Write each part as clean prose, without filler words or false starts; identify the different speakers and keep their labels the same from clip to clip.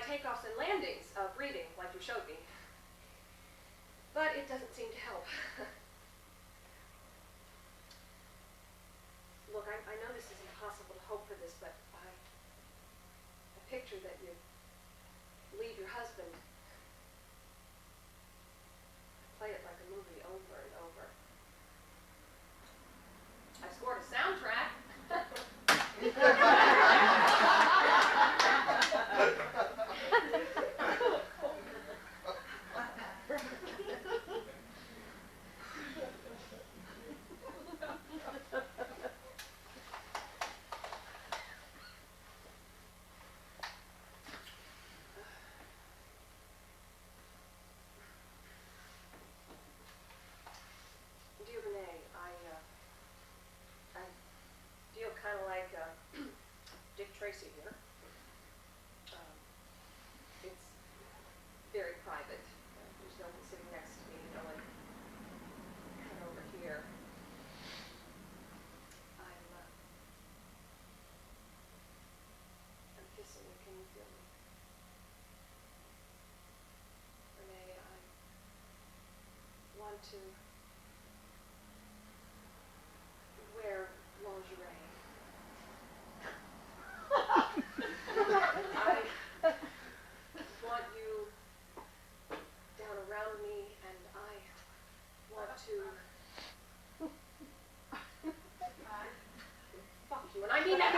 Speaker 1: takeoffs and landings of reading, like you showed me. But it doesn't seem to help. Look, I know this is impossible to hope for this, but I picture that you leave your husband. I play it like a movie over and over. I scored a soundtrack. Kind of like Dick Tracy here. It's very private. There's no one sitting next to me. No one kind of over here. I'm kissing you. Can you feel me? Renee, I want to wear lingerie. I want you down around me, and I want to fuck you, and I mean that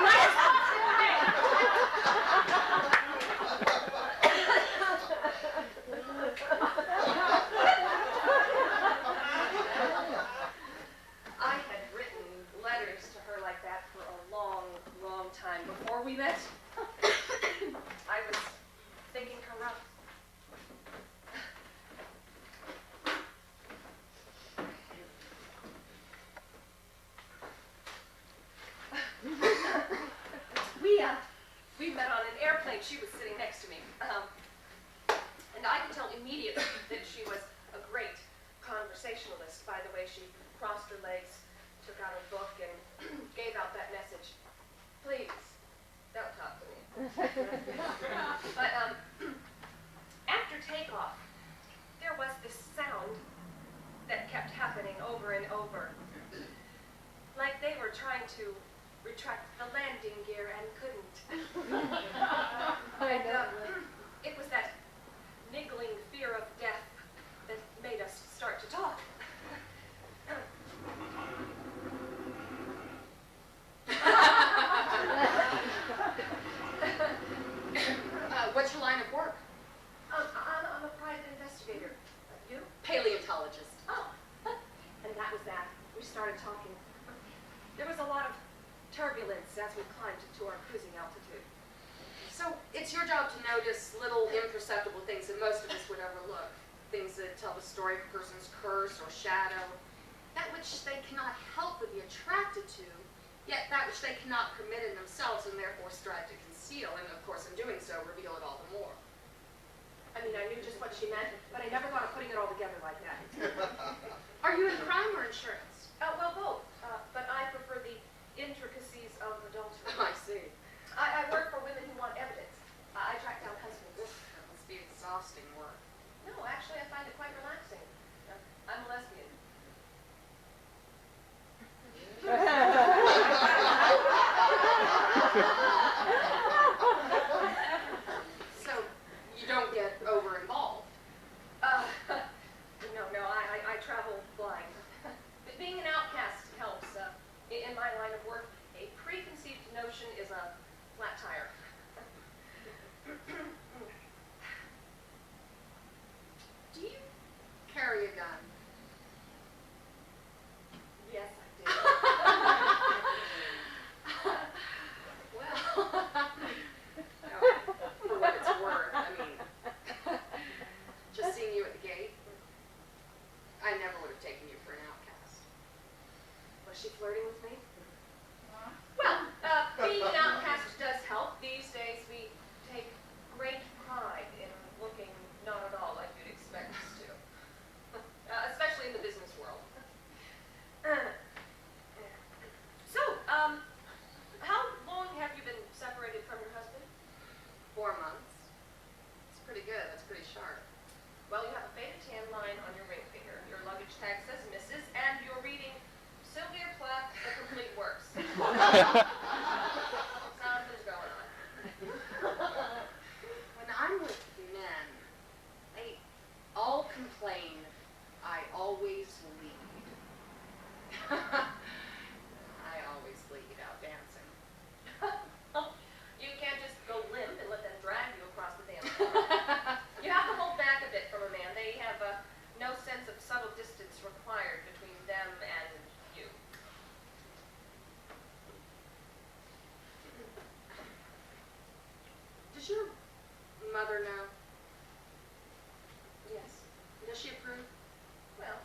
Speaker 1: I had written letters to her like that for a long, long time before we met. I was thinking her up. We met on an airplane. She was sitting next to me. And I could tell immediately that she was a great conversationalist by the way she crossed her legs, took out her book, and gave out that message. Please, don't talk to me. But after takeoff, there was this sound that kept happening over and over. Like they were trying to retract the landing gear and couldn't. It was that niggling fear of death that made us start to talk.
Speaker 2: What's your line of work?
Speaker 1: I'm a private investigator. You?
Speaker 2: Paleontologist.
Speaker 1: Oh, and that was that. We started talking. There was a lot of turbulence as we climbed to our cruising altitude.
Speaker 2: So it's your job to notice little imperceptible things that most of us would overlook. Things that tell the story of a person's curse or shadow. That which they cannot help but be attracted to, yet that which they cannot permit in themselves and therefore strive to conceal, and of course in doing so reveal it all the more.
Speaker 1: I mean, I knew just what she meant, but I never thought of putting it all together like that.
Speaker 2: Are you in crime or insurance?
Speaker 1: Well, both. But I prefer the intricacies of adultery.
Speaker 2: I see.
Speaker 1: I work for women who want evidence. I track down husbands.
Speaker 2: That must be exhausting work.
Speaker 1: No, actually, I find it quite relaxing. I'm a lesbian.
Speaker 2: So, you don't get over-involved?
Speaker 1: No, I travel blind. But being an outcast helps. In my line of work, a preconceived notion is a flat tire.
Speaker 2: Do you carry a gun?
Speaker 1: Yes, I do.
Speaker 2: Well, no, for what it's worth, I mean, just seeing you at the gate, I never would have taken you for an outcast.
Speaker 1: Was she flirting with me? Well, being an outcast does help. These days we take great pride in looking not at all like you'd expect us to. Especially in the business world. So, how long have you been separated from your husband?
Speaker 2: 4 months. pretty good. That's pretty sharp.
Speaker 1: Well, you have a faded tan line on your ring finger. Your luggage tag says Mrs. and you're reading Sylvia Plath, The Complete Works. Something's going on.
Speaker 2: When I'm with men, they all complain I always lead. I always lead out dancing.
Speaker 1: You can't just go limp and let them drag you across the dance floor. You have to hold back a bit from a man. They have no sense of subtle distance required between them and you.
Speaker 2: Does your mother know?
Speaker 1: Yes.
Speaker 2: Does she approve?
Speaker 1: Well,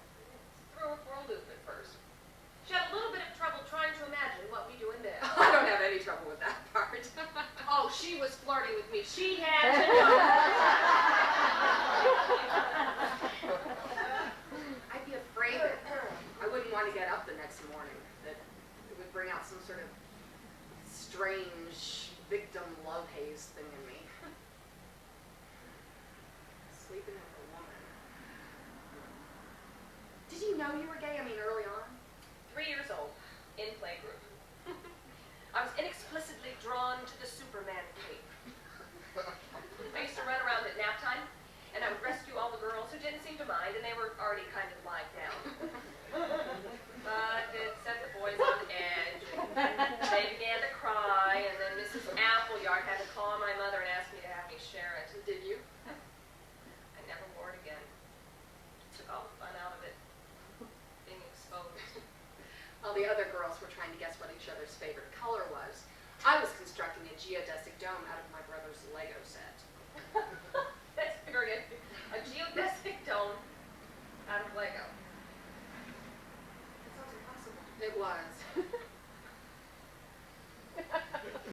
Speaker 1: threw her for a loop at first. She had a little bit of trouble trying to imagine what we do in bed.
Speaker 2: I don't have any trouble with that part.
Speaker 1: Oh, she was flirting with me. She had to know.
Speaker 2: I'd be afraid that I wouldn't want to get up the next morning, that it would bring out some sort of strange victim love haze thing in me. Sleeping with a woman. Did you know you were gay? I mean, early on?
Speaker 1: 3 years old, in playgroup. I was inexplicably drawn to the Superman cape. I used to run around at nap time, and I would rescue all the girls who didn't seem to mind, and they were already kind of lied down. But it set the boys on edge, and they began to cry, and then Mrs. Appleyard had to call my mother and ask me to have me share it.
Speaker 2: Did you?
Speaker 1: I never wore it again. Took all the fun out of it, being exposed.
Speaker 2: While the other girls were trying to guess what each other's favorite color was, I was constructing a geodesic dome out of my brother's Lego set.